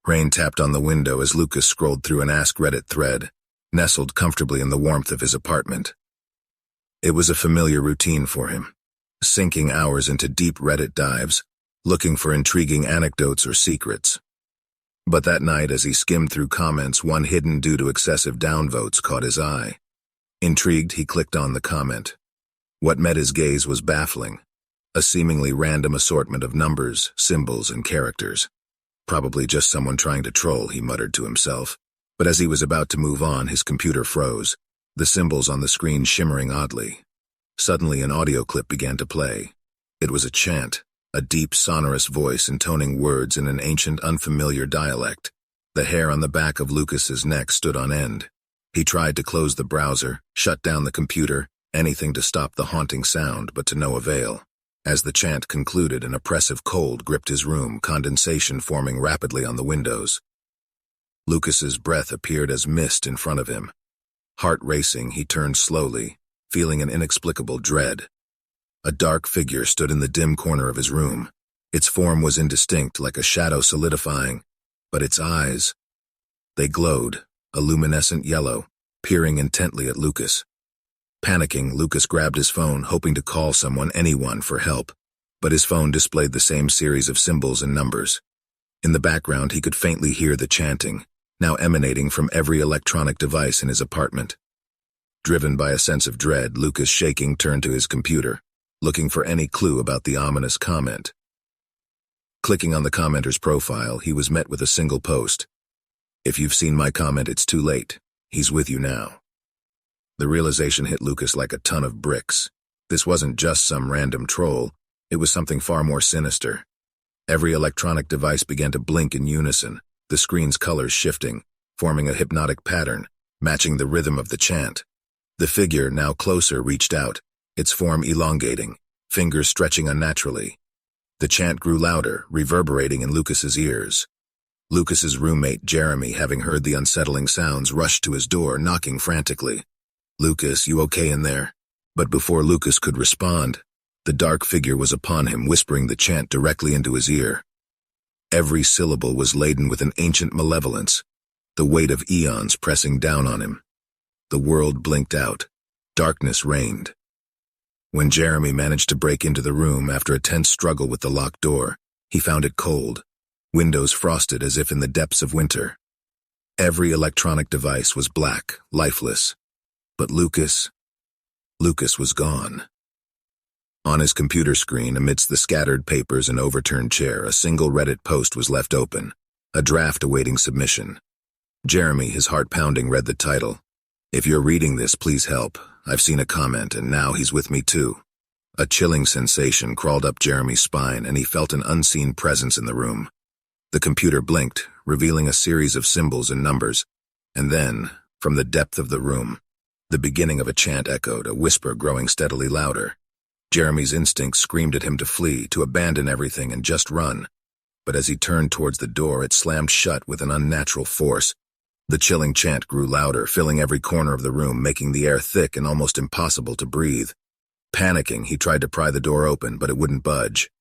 Rain tapped on the window as Lucas scrolled through an Ask Reddit thread, nestled comfortably in the warmth of his apartment. It was a familiar routine for him, sinking hours into deep Reddit dives, looking for intriguing anecdotes or secrets. But that night, as he skimmed through comments, one hidden due to excessive downvotes caught his eye. Intrigued, he clicked on the comment. What met his gaze was baffling. A seemingly random assortment of numbers, symbols, and characters. Probably just someone trying to troll, he muttered to himself. But as he was about to move on, his computer froze, the symbols on the screen shimmering oddly. Suddenly, an audio clip began to play. It was a chant, a deep, sonorous voice intoning words in an ancient, unfamiliar dialect. The hair on the back of Lucas's neck stood on end. He tried to close the browser, shut down the computer, anything to stop the haunting sound, but to no avail. As the chant concluded, an oppressive cold gripped his room, condensation forming rapidly on the windows. Lucas's breath appeared as mist in front of him. Heart racing, he turned slowly, feeling an inexplicable dread. A dark figure stood in the dim corner of his room. Its form was indistinct, like a shadow solidifying, but its eyes, they glowed, a luminescent yellow, peering intently at Lucas. Panicking, Lucas grabbed his phone, hoping to call someone, anyone, for help, but his phone displayed the same series of symbols and numbers. In the background, he could faintly hear the chanting, now emanating from every electronic device in his apartment. Driven by a sense of dread, Lucas, shaking, turned to his computer, looking for any clue about the ominous comment. Clicking on the commenter's profile, he was met with a single post. "If you've seen my comment, it's too late. He's with you now." The realization hit Lucas like a ton of bricks. This wasn't just some random troll, it was something far more sinister. Every electronic device began to blink in unison, the screen's colors shifting, forming a hypnotic pattern, matching the rhythm of the chant. The figure, now closer, reached out, its form elongating, fingers stretching unnaturally. The chant grew louder, reverberating in Lucas's ears. Lucas's roommate, Jeremy, having heard the unsettling sounds, rushed to his door, knocking frantically. "Lucas, you okay in there?" But before Lucas could respond, the dark figure was upon him, whispering the chant directly into his ear. Every syllable was laden with an ancient malevolence, the weight of eons pressing down on him. The world blinked out. Darkness reigned. When Jeremy managed to break into the room after a tense struggle with the locked door, he found it cold, windows frosted as if in the depths of winter. Every electronic device was black, lifeless. But Lucas was gone. On his computer screen, amidst the scattered papers and overturned chair, a single Reddit post was left open, a draft awaiting submission. Jeremy, his heart pounding, read the title. "If you're reading this, please help. I've seen a comment, and now he's with me too." A chilling sensation crawled up Jeremy's spine, and he felt an unseen presence in the room. The computer blinked, revealing a series of symbols and numbers, and then, from the depth of the room, the beginning of a chant echoed, a whisper growing steadily louder. Jeremy's instincts screamed at him to flee, to abandon everything and just run. But as he turned towards the door, it slammed shut with an unnatural force. The chilling chant grew louder, filling every corner of the room, making the air thick and almost impossible to breathe. Panicking, he tried to pry the door open, but it wouldn't budge.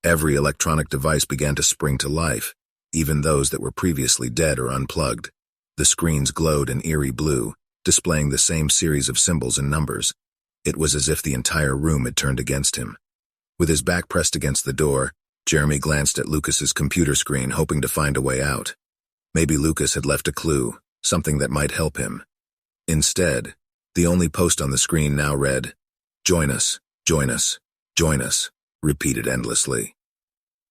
Every electronic device began to spring to life, even those that were previously dead or unplugged. The screens glowed in eerie blue, displaying the same series of symbols and numbers. It was as if the entire room had turned against him. With his back pressed against the door, Jeremy glanced at Lucas's computer screen, hoping to find a way out. Maybe Lucas had left a clue, something that might help him. Instead, the only post on the screen now read, "Join us, join us, join us," repeated endlessly.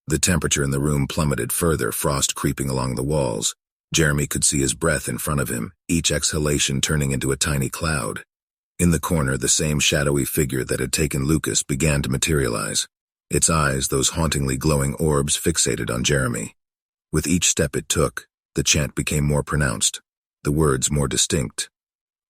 The temperature in the room plummeted further, frost creeping along the walls. Jeremy could see his breath in front of him, each exhalation turning into a tiny cloud. In the corner, the same shadowy figure that had taken Lucas began to materialize. Its eyes, those hauntingly glowing orbs, fixated on Jeremy. With each step it took, the chant became more pronounced, the words more distinct.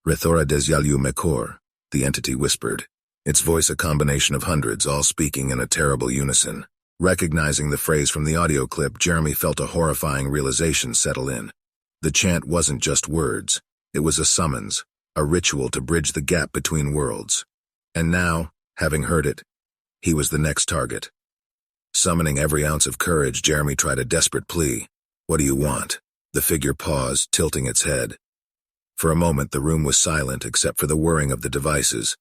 "Rethora des Yalu Mekor," the entity whispered, its voice a combination of hundreds, all speaking in a terrible unison. Recognizing the phrase from the audio clip, Jeremy felt a horrifying realization settle in. The chant wasn't just words, it was a summons, a ritual to bridge the gap between worlds. And now, having heard it, he was the next target. Summoning every ounce of courage, Jeremy tried a desperate plea. What do you want? The figure paused, tilting its head. For a moment, the room was silent except for the whirring of the devices.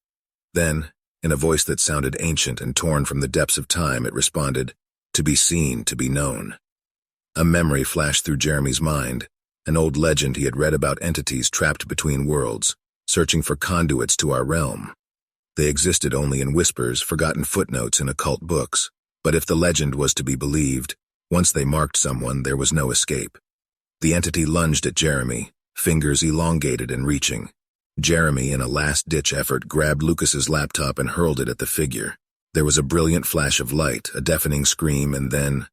Then, in a voice that sounded ancient and torn from the depths of time, it responded, "To be seen, to be known." A memory flashed through Jeremy's mind, an old legend he had read about entities trapped between worlds, searching for conduits to our realm. They existed only in whispers, forgotten footnotes in occult books. But if the legend was to be believed, once they marked someone, there was no escape. The entity lunged at Jeremy, fingers elongated and reaching. Jeremy, in a last-ditch effort, grabbed Lucas's laptop and hurled it at the figure. There was a brilliant flash of light, a deafening scream, and then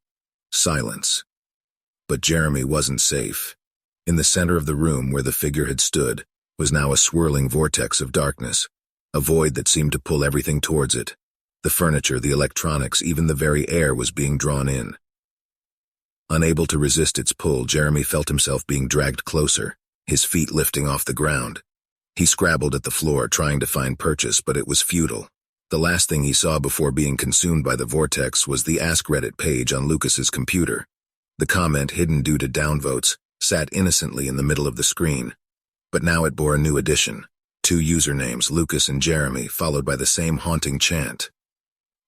silence. But Jeremy wasn't safe. In the center of the room where the figure had stood was now a swirling vortex of darkness, a void that seemed to pull everything towards it. The furniture, the electronics, even the very air was being drawn in. Unable to resist its pull, Jeremy felt himself being dragged closer, his feet lifting off the ground. He scrabbled at the floor, trying to find purchase, but it was futile. The last thing he saw before being consumed by the vortex was the Ask Reddit page on Lucas's computer. The comment, hidden due to downvotes, sat innocently in the middle of the screen. But now it bore a new addition. 2 usernames, Lucas and Jeremy, followed by the same haunting chant.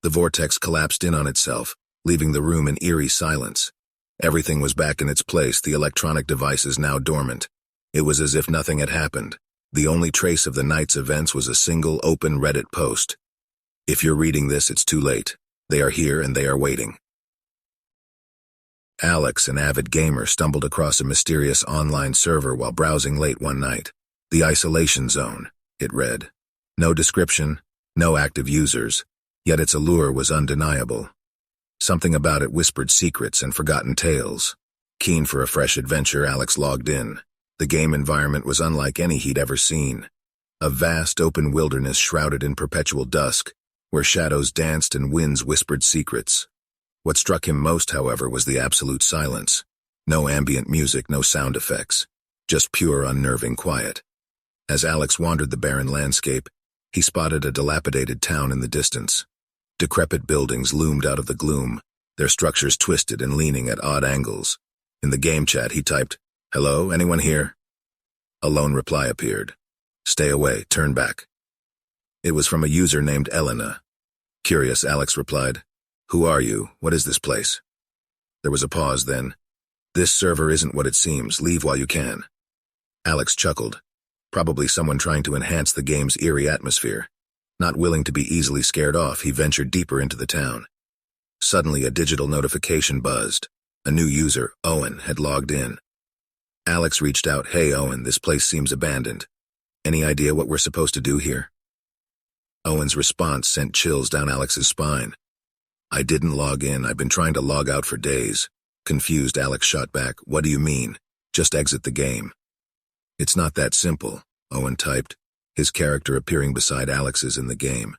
The vortex collapsed in on itself, leaving the room in eerie silence. Everything was back in its place, the electronic devices now dormant. It was as if nothing had happened. The only trace of the night's events was a single open Reddit post. If you're reading this, it's too late. They are here and they are waiting. Alex, an avid gamer, stumbled across a mysterious online server while browsing late one night. The Isolation Zone, it read. No description, no active users, yet its allure was undeniable. Something about it whispered secrets and forgotten tales. Keen for a fresh adventure, Alex logged in. The game environment was unlike any he'd ever seen. A vast open wilderness shrouded in perpetual dusk, where shadows danced and winds whispered secrets. What struck him most, however, was the absolute silence. No ambient music, no sound effects. Just pure, unnerving quiet. As Alex wandered the barren landscape, he spotted a dilapidated town in the distance. Decrepit buildings loomed out of the gloom, their structures twisted and leaning at odd angles. In the game chat, he typed, "Hello, anyone here?" A lone reply appeared. "Stay away, turn back." It was from a user named Elena. Curious, Alex replied, "Who are you? What is this place?" There was a pause, then, "This server isn't what it seems. Leave while you can." Alex chuckled. Probably someone trying to enhance the game's eerie atmosphere. Not willing to be easily scared off, he ventured deeper into the town. Suddenly, a digital notification buzzed. A new user, Owen, had logged in. Alex reached out, "Hey Owen, this place seems abandoned. Any idea what we're supposed to do here?" Owen's response sent chills down Alex's spine. "I didn't log in. I've been trying to log out for days." Confused, Alex shot back, "What do you mean? Just exit the game." "It's not that simple," Owen typed, his character appearing beside Alex's in the game.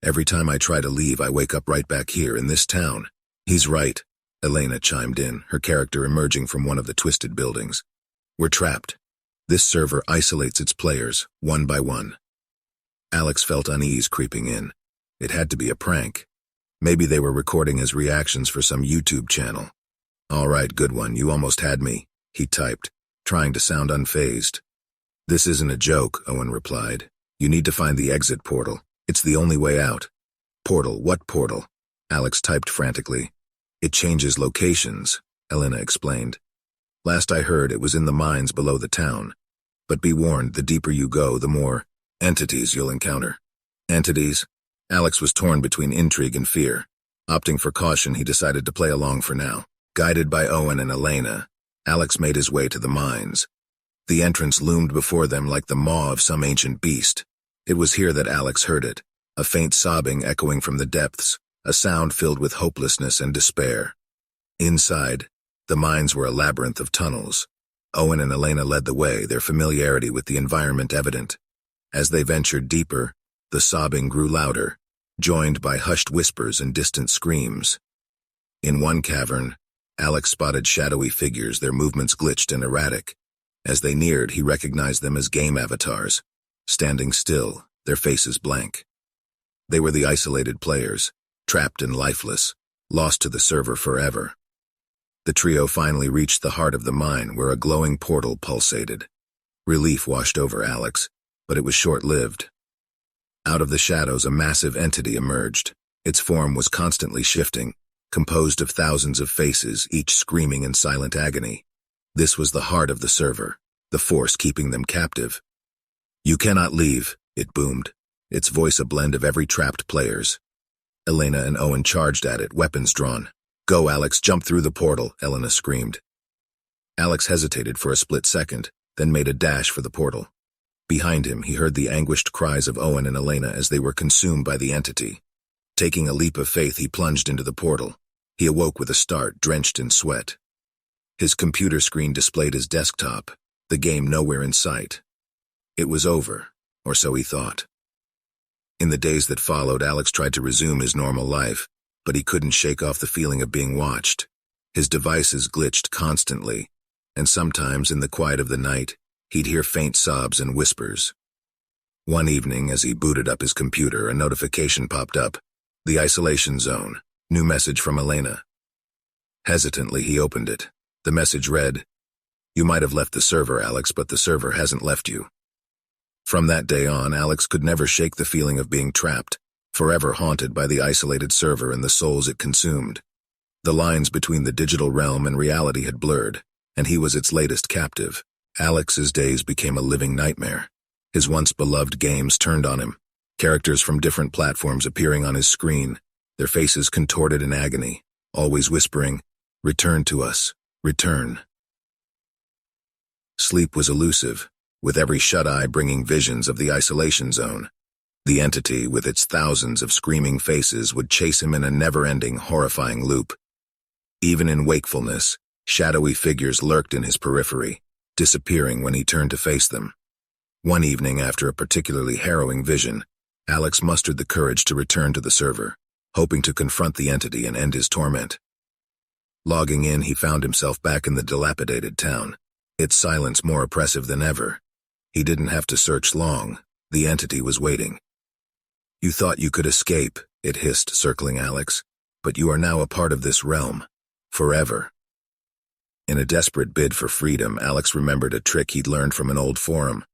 "Every time I try to leave, I wake up right back here in this town." "He's right," Elena chimed in, her character emerging from one of the twisted buildings. "We're trapped. This server isolates its players, one by one." Alex felt unease creeping in. It had to be a prank. Maybe they were recording his reactions for some YouTube channel. "All right, good one, you almost had me," he typed, trying to sound unfazed. "This isn't a joke," Owen replied. "You need to find the exit portal. It's the only way out." "Portal? What portal?" Alex typed frantically. "It changes locations," Elena explained. "Last I heard, it was in the mines below the town. But be warned, the deeper you go, the more entities you'll encounter." Entities? Alex was torn between intrigue and fear. Opting for caution, he decided to play along for now. Guided by Owen and Elena, Alex made his way to the mines. The entrance loomed before them like the maw of some ancient beast. It was here that Alex heard it, a faint sobbing echoing from the depths, a sound filled with hopelessness and despair. Inside, the mines were a labyrinth of tunnels. Owen and Elena led the way, their familiarity with the environment evident. As they ventured deeper, the sobbing grew louder, joined by hushed whispers and distant screams. In one cavern, Alex spotted shadowy figures, their movements glitched and erratic. As they neared, he recognized them as game avatars, standing still, their faces blank. They were the isolated players, trapped and lifeless, lost to the server forever. The trio finally reached the heart of the mine where a glowing portal pulsated. Relief washed over Alex, but it was short-lived. Out of the shadows, a massive entity emerged. Its form was constantly shifting, composed of thousands of faces, each screaming in silent agony. This was the heart of the server, the force keeping them captive. "You cannot leave," it boomed, its voice a blend of every trapped player's. Elena and Owen charged at it, weapons drawn. "Go, Alex, jump through the portal," Elena screamed. Alex hesitated for a split second, then made a dash for the portal. Behind him, he heard the anguished cries of Owen and Elena as they were consumed by the entity. Taking a leap of faith, he plunged into the portal. He awoke with a start, drenched in sweat. His computer screen displayed his desktop, the game nowhere in sight. It was over, or so he thought. In the days that followed, Alex tried to resume his normal life, but he couldn't shake off the feeling of being watched. His devices glitched constantly, and sometimes in the quiet of the night, he'd hear faint sobs and whispers. One evening, as he booted up his computer, a notification popped up. The isolation zone. New message from Elena. Hesitantly, he opened it. The message read, "You might have left the server, Alex, but the server hasn't left you." From that day on, Alex could never shake the feeling of being trapped, forever haunted by the isolated server and the souls it consumed. The lines between the digital realm and reality had blurred, and he was its latest captive. Alex's days became a living nightmare. His once beloved games turned on him, characters from different platforms appearing on his screen, their faces contorted in agony, always whispering, "Return to us, return." Sleep was elusive, with every shut-eye bringing visions of the isolation zone. The entity, with its thousands of screaming faces, would chase him in a never-ending, horrifying loop. Even in wakefulness, shadowy figures lurked in his periphery, disappearing when he turned to face them. One evening, after a particularly harrowing vision, Alex mustered the courage to return to the server, hoping to confront the entity and end his torment. Logging in, he found himself back in the dilapidated town, its silence more oppressive than ever. He didn't have to search long. The entity was waiting. "You thought you could escape," it hissed, circling Alex, "but you are now a part of this realm. Forever." In a desperate bid for freedom, Alex remembered a trick he'd learned from an old forum,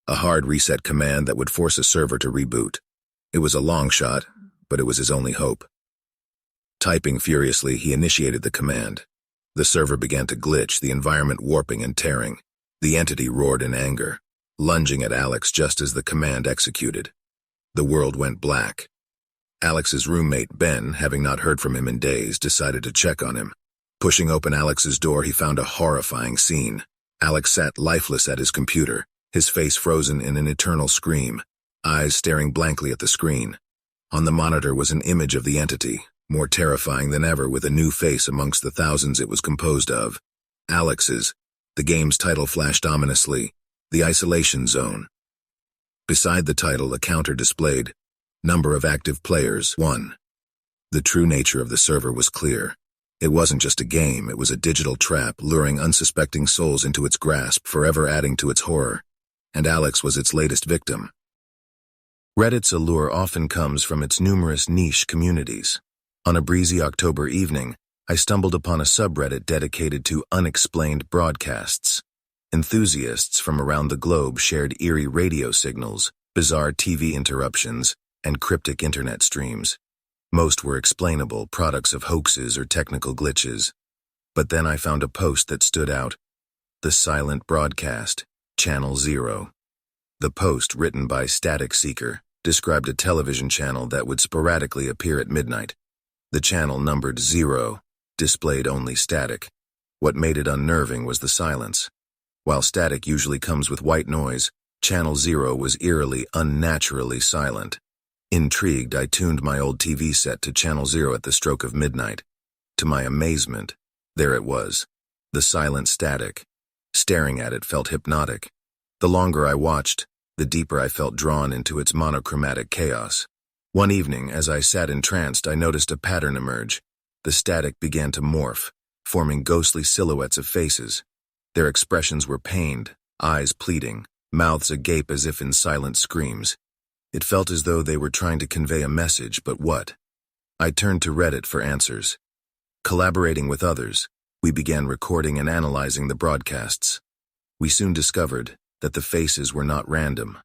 a hard reset command that would force a server to reboot. It was a long shot, but it was his only hope. Typing furiously, he initiated the command. The server began to glitch, the environment warping and tearing. The entity roared in anger, lunging at Alex just as the command executed. The world went black. Alex's roommate, Ben, having not heard from him in days, decided to check on him. Pushing open Alex's door, he found a horrifying scene. Alex sat lifeless at his computer, his face frozen in an eternal scream, eyes staring blankly at the screen. On the monitor was an image of the entity, more terrifying than ever, with a new face amongst the thousands it was composed of. Alex's. The game's title flashed ominously, "The Isolation Zone." Beside the title, a counter displayed, "Number of active players, 1. The true nature of the server was clear. It wasn't just a game, it was a digital trap, luring unsuspecting souls into its grasp, forever adding to its horror. And Alex was its latest victim. Reddit's allure often comes from its numerous niche communities. On a breezy October evening, I stumbled upon a subreddit dedicated to unexplained broadcasts. Enthusiasts from around the globe shared eerie radio signals, bizarre TV interruptions, and cryptic internet streams. Most were explainable, products of hoaxes or technical glitches. But then I found a post that stood out. The Silent Broadcast, Channel 0. The post, written by Static Seeker, described a television channel that would sporadically appear at midnight. The channel, numbered 0, displayed only static. What made it unnerving was the silence. While static usually comes with white noise, Channel 0 was eerily, unnaturally silent. Intrigued, I tuned my old TV set to Channel 0 at the stroke of midnight. To my amazement, there it was, the silent static. Staring at it felt hypnotic. The longer I watched, the deeper I felt drawn into its monochromatic chaos. One evening, as I sat entranced, I noticed a pattern emerge. The static began to morph, forming ghostly silhouettes of faces. Their expressions were pained, eyes pleading, mouths agape as if in silent screams. It felt as though they were trying to convey a message, but what? I turned to Reddit for answers. Collaborating with others, We began recording and analyzing the broadcasts. We soon discovered that the faces were not random.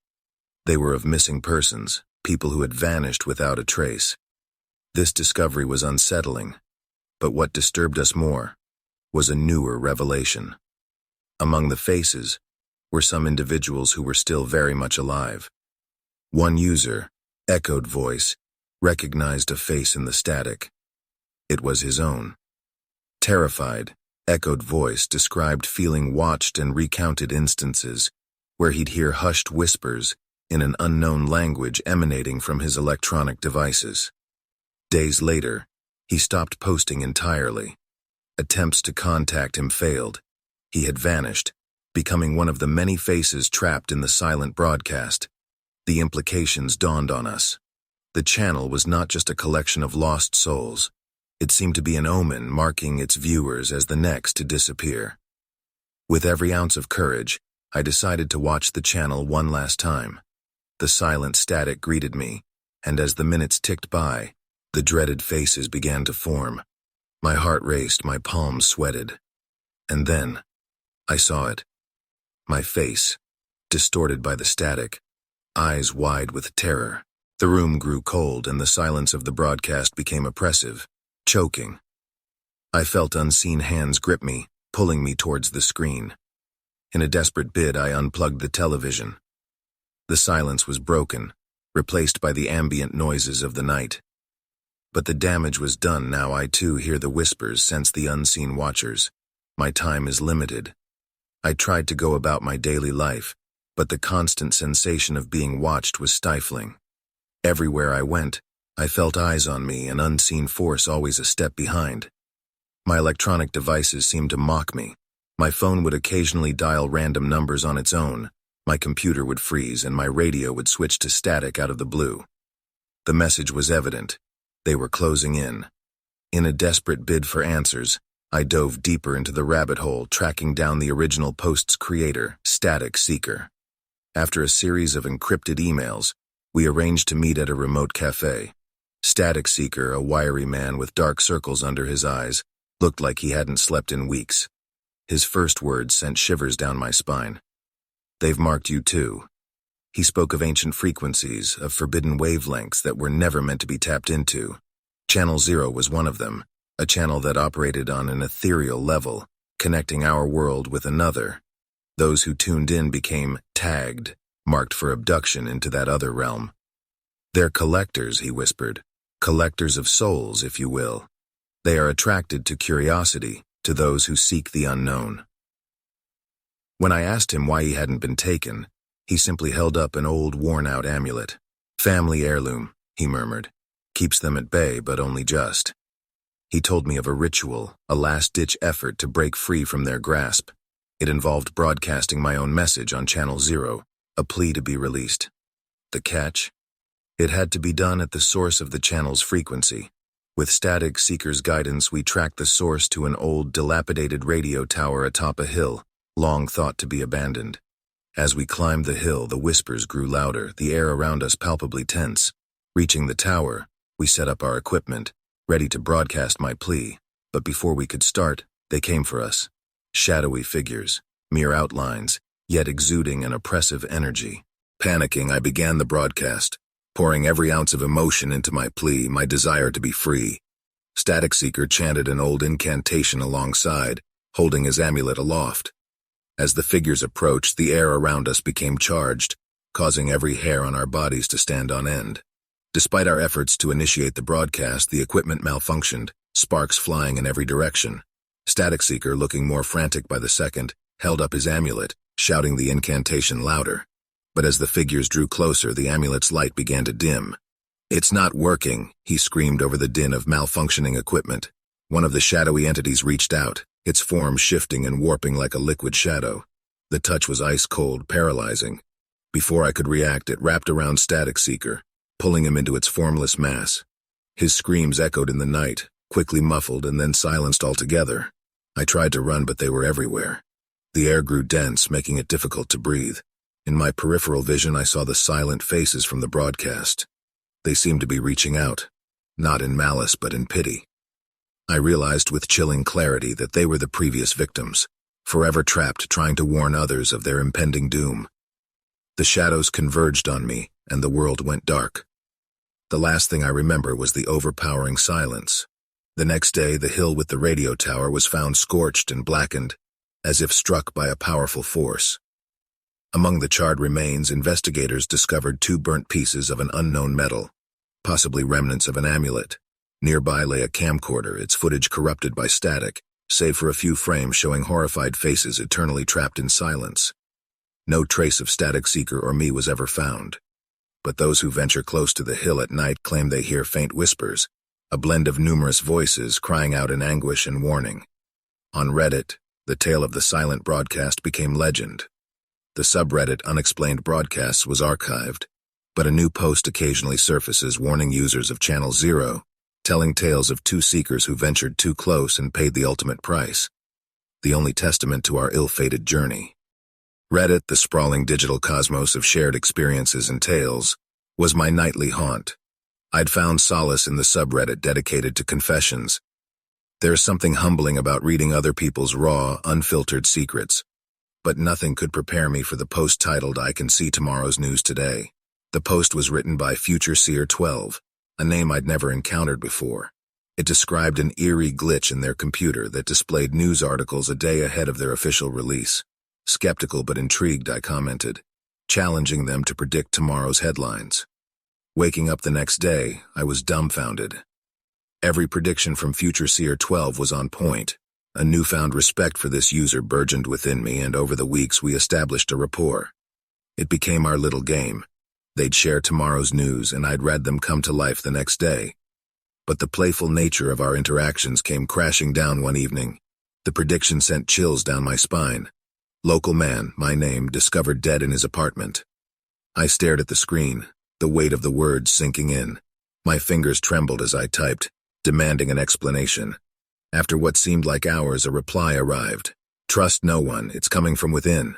They were of missing persons, people who had vanished without a trace. This discovery was unsettling, but what disturbed us more was a newer revelation. Among the faces were some individuals who were still very much alive. One user, echoed voice, recognized a face in the static. It was his own. Terrified, echoed voice described feeling watched and recounted instances where he'd hear hushed whispers in an unknown language emanating from his electronic devices. Days later, he stopped posting entirely. Attempts to contact him failed. He had vanished, becoming one of the many faces trapped in the silent broadcast. The implications dawned on us. The channel was not just a collection of lost souls. It seemed to be an omen marking its viewers as the next to disappear. With every ounce of courage, I decided to watch the channel one last time. The silent static greeted me, and as the minutes ticked by, the dreaded faces began to form. My heart raced, my palms sweated. And then, I saw it. My face, distorted by the static, eyes wide with terror. The room grew cold and the silence of the broadcast became oppressive, choking. I felt unseen hands grip me, pulling me towards the screen. In a desperate bid, I unplugged the television. The silence was broken, replaced by the ambient noises of the night. But the damage was done. Now I too hear the whispers, sense the unseen watchers. My time is limited. I tried to go about my daily life, but the constant sensation of being watched was stifling. Everywhere I went, I felt eyes on me, an unseen force always a step behind. My electronic devices seemed to mock me. My phone would occasionally dial random numbers on its own. My computer would freeze and my radio would switch to static out of the blue. The message was evident. They were closing in. In a desperate bid for answers, I dove deeper into the rabbit hole, tracking down the original post's creator, Static Seeker. After a series of encrypted emails, we arranged to meet at a remote cafe. Static Seeker, a wiry man with dark circles under his eyes, looked like he hadn't slept in weeks. His first words sent shivers down my spine. "They've marked you too." He spoke of ancient frequencies, of forbidden wavelengths that were never meant to be tapped into. Channel 0 was one of them, a channel that operated on an ethereal level, connecting our world with another. Those who tuned in became tagged, marked for abduction into that other realm. "They're collectors," he whispered. "Collectors of souls, if you will. They are attracted to curiosity, to those who seek the unknown." When I asked him why he hadn't been taken, he simply held up an old, worn-out amulet. "Family heirloom," he murmured. "Keeps them at bay, but only just." He told me of a ritual, a last-ditch effort to break free from their grasp. It involved broadcasting my own message on Channel 0, a plea to be released. The catch? It had to be done at the source of the channel's frequency. With Static Seeker's guidance, we tracked the source to an old, dilapidated radio tower atop a hill, long thought to be abandoned. As we climbed the hill, the whispers grew louder, the air around us palpably tense. Reaching the tower, we set up our equipment, ready to broadcast my plea. But before we could start, they came for us. Shadowy figures, mere outlines, yet exuding an oppressive energy. Panicking, I began the broadcast, pouring every ounce of emotion into my plea, my desire to be free. Static Seeker chanted an old incantation alongside, holding his amulet aloft. As the figures approached, the air around us became charged, causing every hair on our bodies to stand on end. Despite our efforts to initiate the broadcast, the equipment malfunctioned, sparks flying in every direction. Static Seeker, looking more frantic by the second, held up his amulet, shouting the incantation louder. But as the figures drew closer, the amulet's light began to dim. "It's not working," he screamed over the din of malfunctioning equipment. One of the shadowy entities reached out, its form shifting and warping like a liquid shadow. The touch was ice-cold, paralyzing. Before I could react, it wrapped around Static Seeker, pulling him into its formless mass. His screams echoed in the night, quickly muffled and then silenced altogether. I tried to run, but they were everywhere. The air grew dense, making it difficult to breathe. In my peripheral vision, I saw the silent faces from the broadcast. They seemed to be reaching out, not in malice but in pity. I realized with chilling clarity that they were the previous victims, forever trapped trying to warn others of their impending doom. The shadows converged on me, and the world went dark. The last thing I remember was the overpowering silence. The next day, the hill with the radio tower was found scorched and blackened, as if struck by a powerful force. Among the charred remains, investigators discovered 2 burnt pieces of an unknown metal, possibly remnants of an amulet. Nearby lay a camcorder, its footage corrupted by static, save for a few frames showing horrified faces eternally trapped in silence. No trace of Static Seeker or me was ever found. But those who venture close to the hill at night claim they hear faint whispers, a blend of numerous voices crying out in anguish and warning. On Reddit, the tale of the silent broadcast became legend. The subreddit Unexplained Broadcasts was archived, but a new post occasionally surfaces warning users of Channel Zero, telling tales of 2 seekers who ventured too close and paid the ultimate price, the only testament to our ill-fated journey. Reddit, the sprawling digital cosmos of shared experiences and tales, was my nightly haunt. I'd found solace in the subreddit dedicated to confessions. There's something humbling about reading other people's raw, unfiltered secrets, but nothing could prepare me for the post titled "I Can See Tomorrow's News Today." The post was written by Future Seer 12, a name I'd never encountered before. It described an eerie glitch in their computer that displayed news articles a day ahead of their official release. Skeptical but intrigued, I commented, challenging them to predict tomorrow's headlines. Waking up the next day, I was dumbfounded. Every prediction from Future Seer 12 was on point. A newfound respect for this user burgeoned within me, and over the weeks we established a rapport. It became our little game. They'd share tomorrow's news, and I'd read them come to life the next day. But the playful nature of our interactions came crashing down one evening. The prediction sent chills down my spine. Local man, my name, discovered dead in his apartment. I stared at the screen, the weight of the words sinking in. My fingers trembled as I typed, demanding an explanation. After what seemed like hours, a reply arrived. "Trust no one, it's coming from within."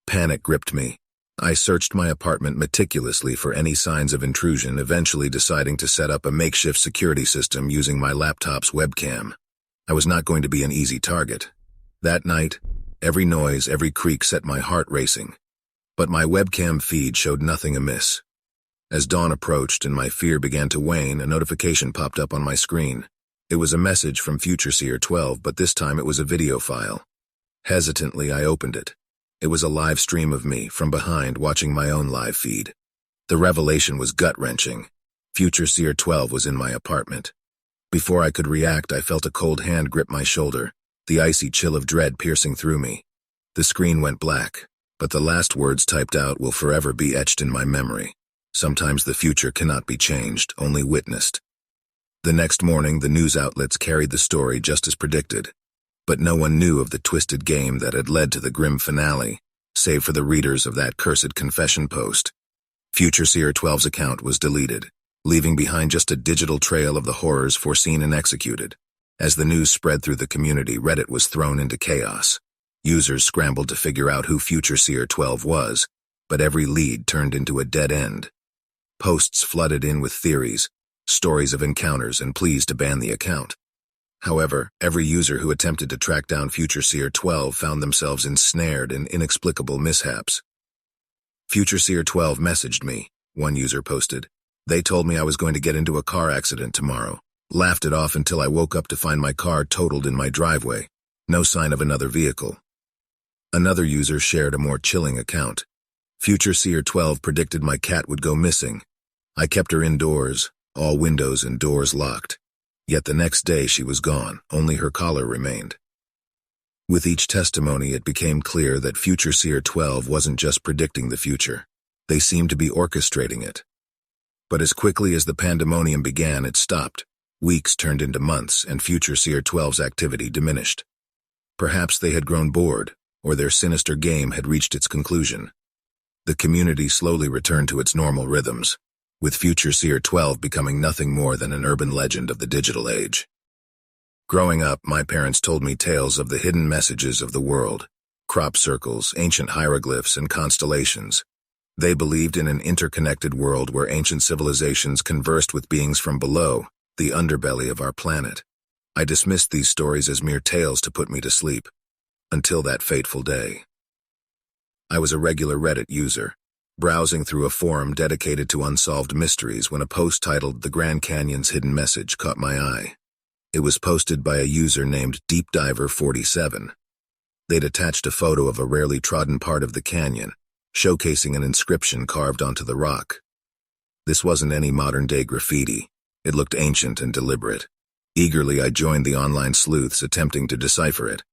Panic gripped me. I searched my apartment meticulously for any signs of intrusion, eventually deciding to set up a makeshift security system using my laptop's webcam. I was not going to be an easy target. That night, every noise, every creak set my heart racing. But my webcam feed showed nothing amiss. As dawn approached and my fear began to wane, a notification popped up on my screen. It was a message from Future Seer 12, but this time it was a video file. Hesitantly, I opened it. It was a live stream of me, from behind, watching my own live feed. The revelation was gut-wrenching. Future Seer 12 was in my apartment. Before I could react, I felt a cold hand grip my shoulder, the icy chill of dread piercing through me. The screen went black, but the last words typed out will forever be etched in my memory. Sometimes the future cannot be changed, only witnessed. The next morning, the news outlets carried the story just as predicted. But no one knew of the twisted game that had led to the grim finale, save for the readers of that cursed confession post. Future Seer 12's account was deleted, leaving behind just a digital trail of the horrors foreseen and executed. As the news spread through the community, Reddit was thrown into chaos. Users scrambled to figure out who Future Seer 12 was, but every lead turned into a dead end. Posts flooded in with theories, stories of encounters, and pleas to ban the account. However, every user who attempted to track down Future Seer 12 found themselves ensnared in inexplicable mishaps. Future Seer 12 messaged me, one user posted. They told me I was going to get into a car accident tomorrow. Laughed it off until I woke up to find my car totaled in my driveway. No sign of another vehicle. Another user shared a more chilling account. Future Seer 12 predicted my cat would go missing. I kept her indoors, all windows and doors locked. Yet the next day she was gone, only her collar remained. With each testimony, it became clear that Future Seer 12 wasn't just predicting the future. They seemed to be orchestrating it. But as quickly as the pandemonium began, it stopped. Weeks turned into months, and Future Seer 12's activity diminished. Perhaps they had grown bored, or their sinister game had reached its conclusion. The community slowly returned to its normal rhythms, with Future Seer 12 becoming nothing more than an urban legend of the digital age. Growing up, my parents told me tales of the hidden messages of the world, crop circles, ancient hieroglyphs, and constellations. They believed in an interconnected world where ancient civilizations conversed with beings from below, the underbelly of our planet. I dismissed these stories as mere tales to put me to sleep, until that fateful day. I was a regular Reddit user, browsing through a forum dedicated to unsolved mysteries when a post titled "The Grand Canyon's Hidden Message" caught my eye. It was posted by a user named DeepDiver47. They'd attached a photo of a rarely trodden part of the canyon, showcasing an inscription carved onto the rock. This wasn't any modern-day graffiti. It looked ancient and deliberate. Eagerly, I joined the online sleuths attempting to decipher it,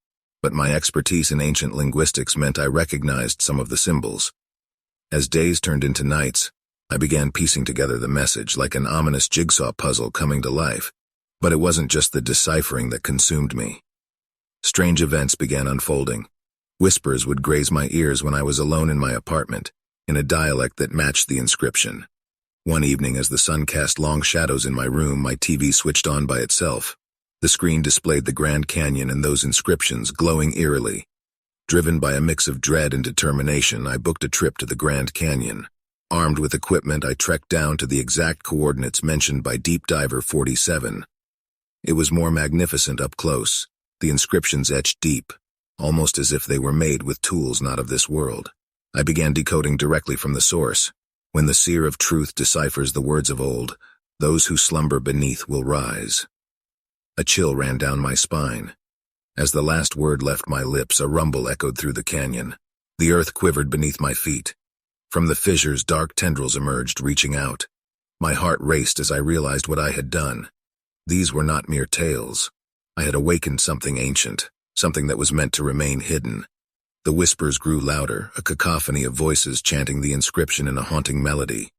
but my expertise in ancient linguistics meant I recognized some of the symbols. As days turned into nights, I began piecing together the message like an ominous jigsaw puzzle coming to life, but it wasn't just the deciphering that consumed me. Strange events began unfolding. Whispers would graze my ears when I was alone in my apartment, in a dialect that matched the inscription. One evening, as the sun cast long shadows in my room, my TV switched on by itself. The screen displayed the Grand Canyon and those inscriptions glowing eerily. Driven by a mix of dread and determination, I booked a trip to the Grand Canyon. Armed with equipment, I trekked down to the exact coordinates mentioned by DeepDiver47. It was more magnificent up close, the inscriptions etched deep, almost as if they were made with tools not of this world. I began decoding directly from the source. When the seer of truth deciphers the words of old, those who slumber beneath will rise. A chill ran down my spine. As the last word left my lips, a rumble echoed through the canyon. The earth quivered beneath my feet. From the fissures, dark tendrils emerged, reaching out. My heart raced as I realized what I had done. These were not mere tales. I had awakened something ancient, something that was meant to remain hidden. The whispers grew louder, a cacophony of voices chanting the inscription in a haunting melody.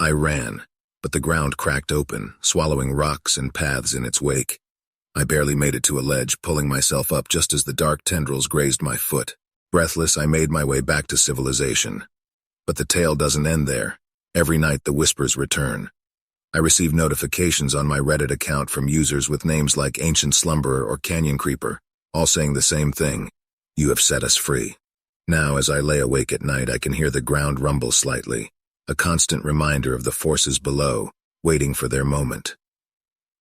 I ran, but the ground cracked open, swallowing rocks and paths in its wake. I barely made it to a ledge, pulling myself up just as the dark tendrils grazed my foot. Breathless, I made my way back to civilization. But the tale doesn't end there. Every night the whispers return. I receive notifications on my Reddit account from users with names like Ancient Slumberer or Canyon Creeper, all saying the same thing: "You have set us free." Now, as I lay awake at night, I can hear the ground rumble slightly, a constant reminder of the forces below, waiting for their moment.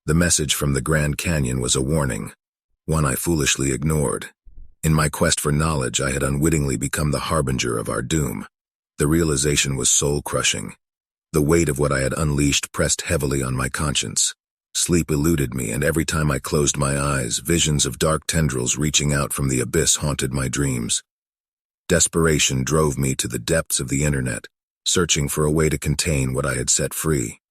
The message from the Grand Canyon was a warning, one I foolishly ignored. In my quest for knowledge, I had unwittingly become the harbinger of our doom. The realization was soul-crushing. The weight of what I had unleashed pressed heavily on my conscience. Sleep eluded me, and every time I closed my eyes, visions of dark tendrils reaching out from the abyss haunted my dreams. Desperation drove me to the depths of the internet, searching for a way to contain what I had set free.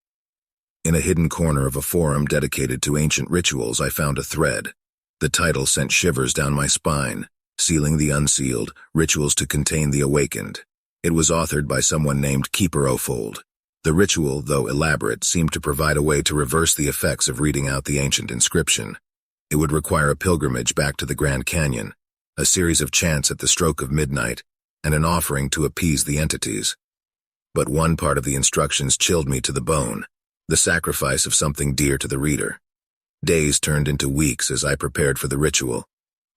In a hidden corner of a forum dedicated to ancient rituals, I found a thread. The title sent shivers down my spine: "Sealing the Unsealed, Rituals to Contain the Awakened." It was authored by someone named Keeper-O-Fold. The ritual, though elaborate, seemed to provide a way to reverse the effects of reading out the ancient inscription. It would require a pilgrimage back to the Grand Canyon, a series of chants at the stroke of midnight, and an offering to appease the entities. But one part of the instructions chilled me to the bone: the sacrifice of something dear to the reader. Days turned into weeks as I prepared for the ritual.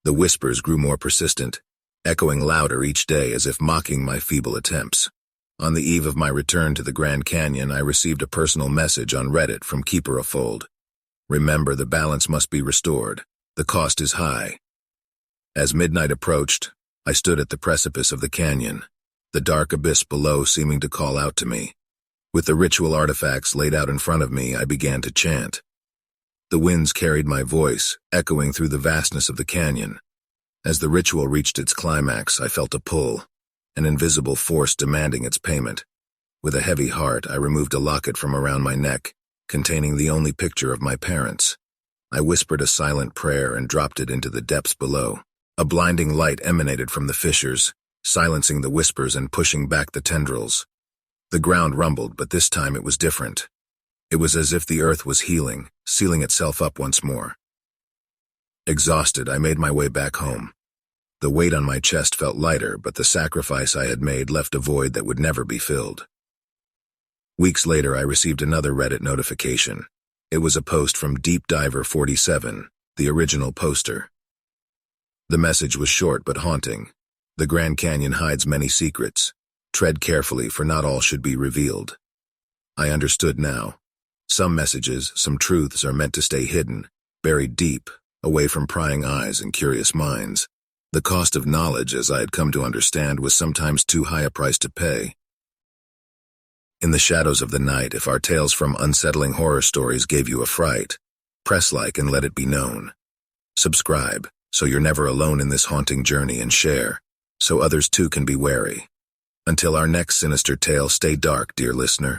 The whispers grew more persistent, echoing louder each day as if mocking my feeble attempts. On the eve of my return to the Grand Canyon, I received a personal message on Reddit from Keeper-O-Fold. "Remember, the balance must be restored. The cost is high." As midnight approached, I stood at the precipice of the canyon, the dark abyss below seeming to call out to me. With the ritual artifacts laid out in front of me, I began to chant. The winds carried my voice, echoing through the vastness of the canyon. As the ritual reached its climax, I felt a pull, an invisible force demanding its payment. With a heavy heart, I removed a locket from around my neck, containing the only picture of my parents. I whispered a silent prayer and dropped it into the depths below. A blinding light emanated from the fissures, silencing the whispers and pushing back the tendrils. The ground rumbled, but this time it was different. It was as if the earth was healing, sealing itself up once more. Exhausted, I made my way back home. The weight on my chest felt lighter, but the sacrifice I had made left a void that would never be filled. Weeks later, I received another Reddit notification. It was a post from DeepDiver47, the original poster. The message was short but haunting. "The Grand Canyon hides many secrets. Tread carefully, for not all should be revealed." I understood now. Some messages, some truths are meant to stay hidden, buried deep, away from prying eyes and curious minds. The cost of knowledge, as I had come to understand, was sometimes too high a price to pay. In the shadows of the night, if our tales from unsettling horror stories gave you a fright, press like and let it be known. Subscribe, so you're never alone in this haunting journey, and share, so others too can be wary. Until our next sinister tale, stay dark, dear listener.